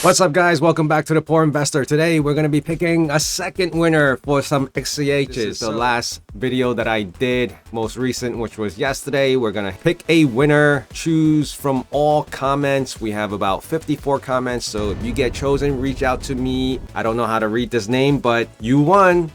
What's up, guys? Welcome back to The Poor Investor. Today we're going to be picking a second winner for some XCHs. This is the last video that I did, most recent, which was yesterday. We're going to pick a winner, choose from all comments. We have about 54 comments, so if you get chosen, reach out to me. I don't know how to read this name, but you won.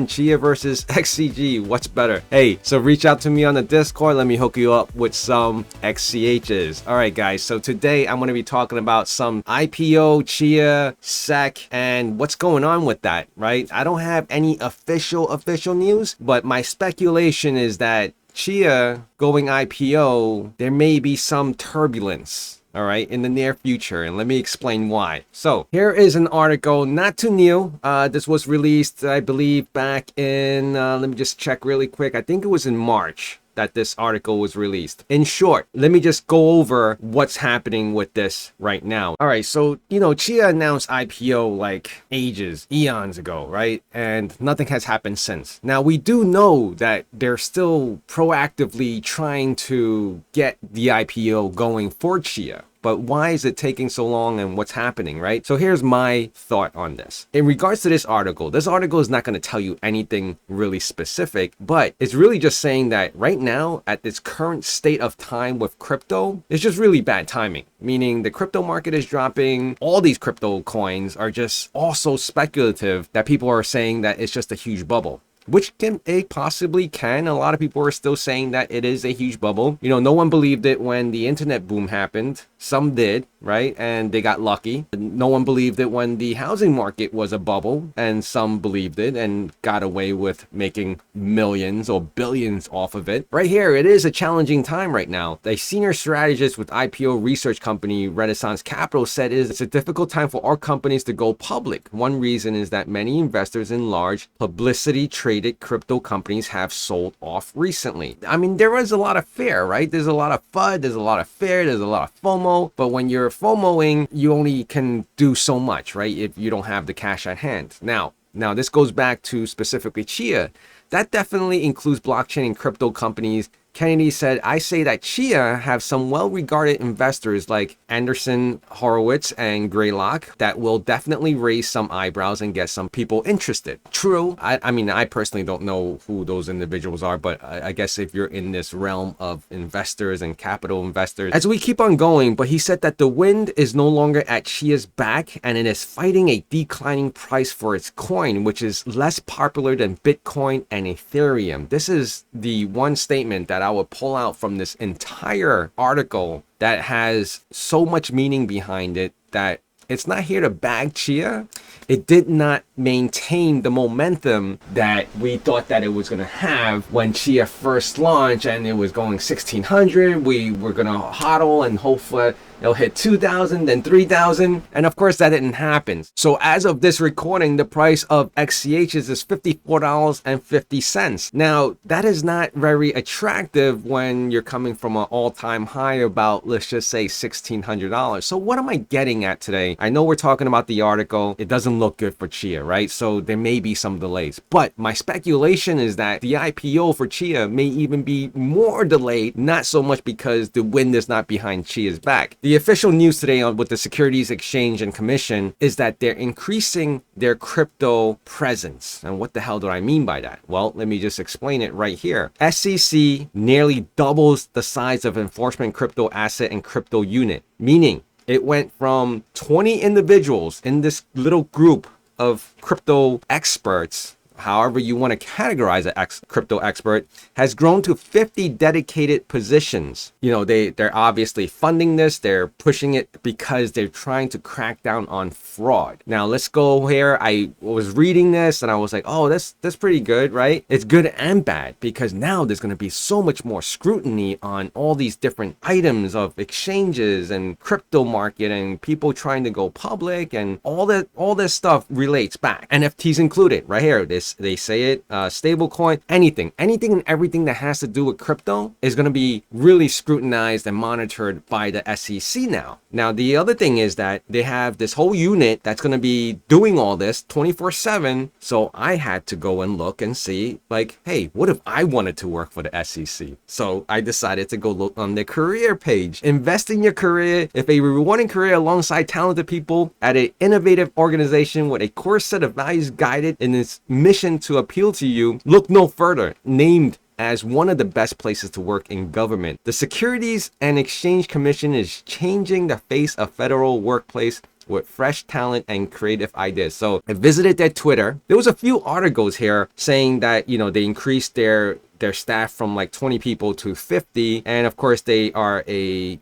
Chia versus XCG. What's better? Hey, so reach out to me on the Discord. Let me hook you up with some XCHs. All right, guys. So today I'm going to be talking about some IPO, Chia, SEC, and what's going on with that, right? I don't have any official news, but my speculation is that Chia going IPO, there may be some turbulence, all right, in the near future, and let me explain why. So here is an article, not too new. This was released, I believe, back in, let me just check really quick. I think it was in March that this article was released. In short, let me just go over what's happening with this right now. All right, so, Chia announced IPO like eons ago, right? And nothing has happened since. Now, we do know that they're still proactively trying to get the IPO going for Chia. But why is it taking so long and what's happening, right? So here's my thought on this. In regards to this article is not going to tell you anything really specific, but it's really just saying that right now, at this current state of time with crypto, it's just really bad timing. Meaning the crypto market is dropping. All these crypto coins are just also speculative that people are saying that it's just a huge bubble. Which it possibly can. A lot of people are still saying that it is a huge bubble. No one believed it when the internet boom happened. Some did, right? And they got lucky. No one believed it when the housing market was a bubble, and some believed it and got away with making millions or billions off of it. Right here, it is a challenging time right now. A senior strategist with IPO research company Renaissance Capital said it's a difficult time for our companies to go public. One reason is that many investors in large publicity traded crypto companies have sold off recently. I mean, there was a lot of fear, right? There's a lot of FUD, there's a lot of fear, there's a lot of FOMO, but when you're FOMOing, you only can do so much, right? If you don't have the cash at hand. Now this goes back to specifically Chia. That definitely includes blockchain and crypto companies. Kennedy said, I say that Chia have some well-regarded investors like Anderson Horowitz and Greylock that will definitely raise some eyebrows and get some people interested. True. I mean, I personally don't know who those individuals are, but I guess if you're in this realm of investors and capital investors, as we keep on going, but he said that the wind is no longer at Chia's back and it is fighting a declining price for its coin, which is less popular than Bitcoin and Ethereum. This is the one statement that I would pull out from this entire article that has so much meaning behind it that it's not here to bag Chia. It did not maintain the momentum that we thought that it was going to have when Chia first launched and it was going 1600. We were going to hodl and hopefully it'll hit 2,000, then 3,000. And of course, that didn't happen. So as of this recording, the price of XCHs is $54.50. Now, that is not very attractive when you're coming from an all-time high about, let's just say, $1,600. So what am I getting at today? I know we're talking about the article. It doesn't look good for Chia, right? So there may be some delays. But my speculation is that the IPO for Chia may even be more delayed, not so much because the wind is not behind Chia's back. The official news today with the Securities Exchange and Commission is that they're increasing their crypto presence. And what the hell do I mean by that? Well, let me just explain it right here. SEC nearly doubles the size of enforcement crypto asset and crypto unit, meaning it went from 20 individuals in this little group of crypto experts, however you want to categorize a crypto expert, has grown to 50 dedicated positions. They're obviously funding this. They're pushing it because they're trying to crack down on fraud. Now, let's go here. I was reading this and I was like, oh, that's pretty good, right? It's good and bad because now there's going to be so much more scrutiny on all these different items of exchanges and crypto market and people trying to go public, and all this stuff relates back. NFTs included right here. This they say it, stable coin, anything and everything that has to do with crypto is going to be really scrutinized and monitored by the SEC now. Now, the other thing is that they have this whole unit that's going to be doing all this 24/7. So I had to go and look and see, like, hey, what if I wanted to work for the SEC? So I decided to go look on their career page. Invest in your career. If a rewarding career alongside talented people at an innovative organization with a core set of values guided in its mission to appeal to you, look no further. Named as one of the best places to work in government. The Securities and Exchange Commission is changing the face of federal workplace with fresh talent and creative ideas. So I visited their Twitter. There was a few articles here saying that, you know, they increased their staff from like 20 people to 50. And of course they are they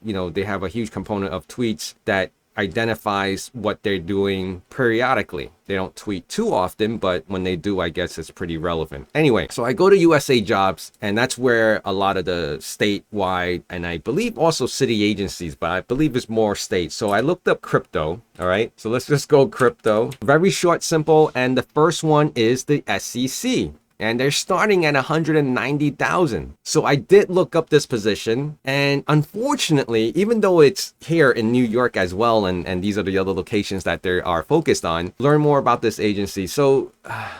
have a huge component of tweets that identifies what they're doing periodically. They don't tweet too often, but when they do, I guess it's pretty relevant. Anyway, so I go to USA Jobs, and that's where a lot of the statewide, and I believe also city agencies, but I believe it's more state. So I looked up crypto. All right, so let's just go crypto. Very short, simple, and the first one is the SEC. And they're starting at 190,000. So I did look up this position, and unfortunately, even though it's here in New York as well, and these are the other locations that they are focused on, learn more about this agency. So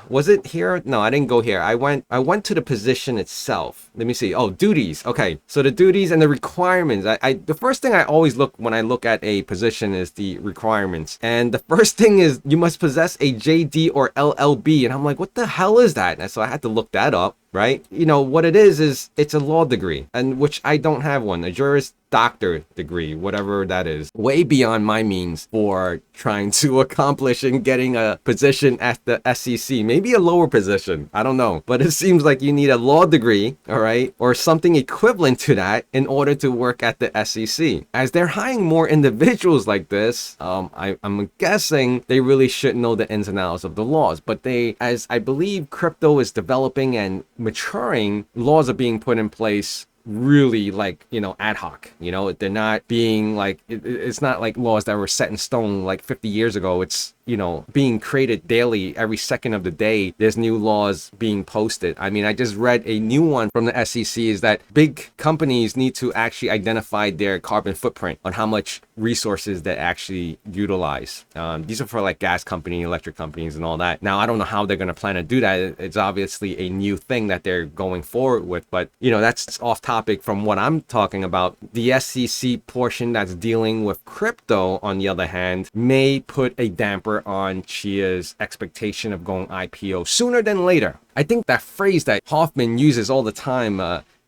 was it here? No, I didn't go here. I went to the position itself. Let me see. Oh, duties. Okay, so the duties and the requirements. The first thing I always look when I look at a position is the requirements, and the first thing is you must possess a JD or LLB, and I'm like, what the hell is that? And so I had to look that up, right? You know, what it is it's a law degree, and which I don't have one, a Juris Doctor degree, whatever that is. Way beyond my means for trying to accomplish and getting a position at the SEC. Maybe a lower position, I don't know. But it seems like you need a law degree, all right, or something equivalent to that in order to work at the SEC. As they're hiring more individuals like this, I'm guessing they really should know the ins and outs of the laws. But as I believe crypto is developing and maturing, laws are being put in place really, like, you know, ad hoc. You know, they're not being like, it's not like laws that were set in stone like 50 years ago. It's, you know, being created daily. Every second of the day there's new laws being posted. I mean, I just read a new one from the SEC is that big companies need to actually identify their carbon footprint on how much resources they actually utilize. These are for like gas company, electric companies and all that. Now, I don't know how they're going to plan to do that. It's obviously a new thing that they're going forward with, but you know, that's off topic from what I'm talking about. The SEC portion that's dealing with crypto, on the other hand, may put a damper on Chia's expectation of going IPO sooner than later. I think that phrase that Hoffman uses all the time,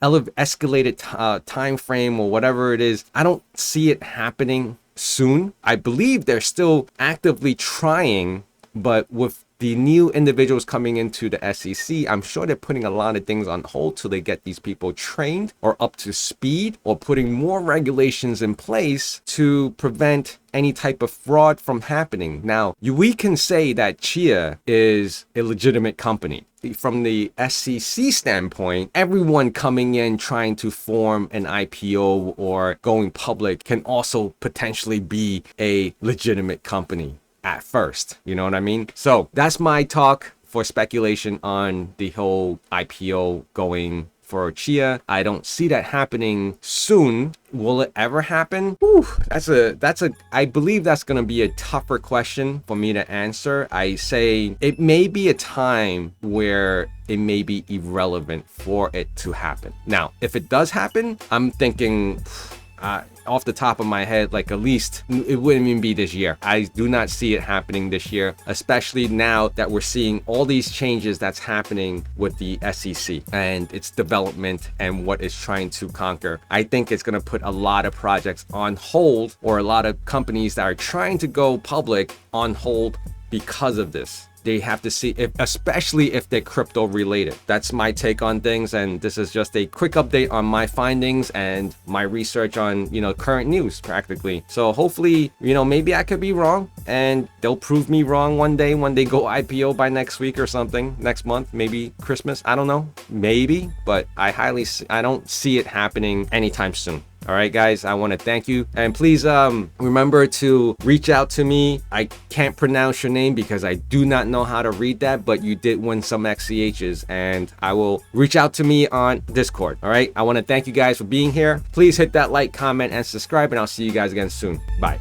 escalated time frame or whatever it is, I don't see it happening soon. I believe they're still actively trying, but with the new individuals coming into the SEC, I'm sure they're putting a lot of things on hold till they get these people trained or up to speed, or putting more regulations in place to prevent any type of fraud from happening. Now, we can say that Chia is a legitimate company. From the SEC standpoint, everyone coming in trying to form an IPO or going public can also potentially be a legitimate company at first, you know what I mean? So that's my talk for speculation on the whole IPO going for Chia. I don't see that happening soon. Will it ever happen? Whew, I believe that's going to be a tougher question for me to answer. I say it may be a time where it may be irrelevant for it to happen. Now, if it does happen, I'm thinking off the top of my head, like at least it wouldn't even be this year. I do not see it happening this year, especially now that we're seeing all these changes that's happening with the SEC and its development and what it's trying to conquer. I think it's going to put a lot of projects on hold, or a lot of companies that are trying to go public on hold because of this. They have to see, especially if they're crypto related. That's my take on things, and this is just a quick update on my findings and my research on, you know, current news practically. So hopefully, you know, maybe I could be wrong and they'll prove me wrong one day when they go IPO by next week or something, next month, maybe Christmas, I don't know, maybe, but I don't see it happening anytime soon. All right, guys, I want to thank you. And please remember to reach out to me. I can't pronounce your name because I do not know how to read that, but you did win some XCHs, and I will reach out to me on Discord. All right, I want to thank you guys for being here. Please hit that like, comment, and subscribe, and I'll see you guys again soon. Bye.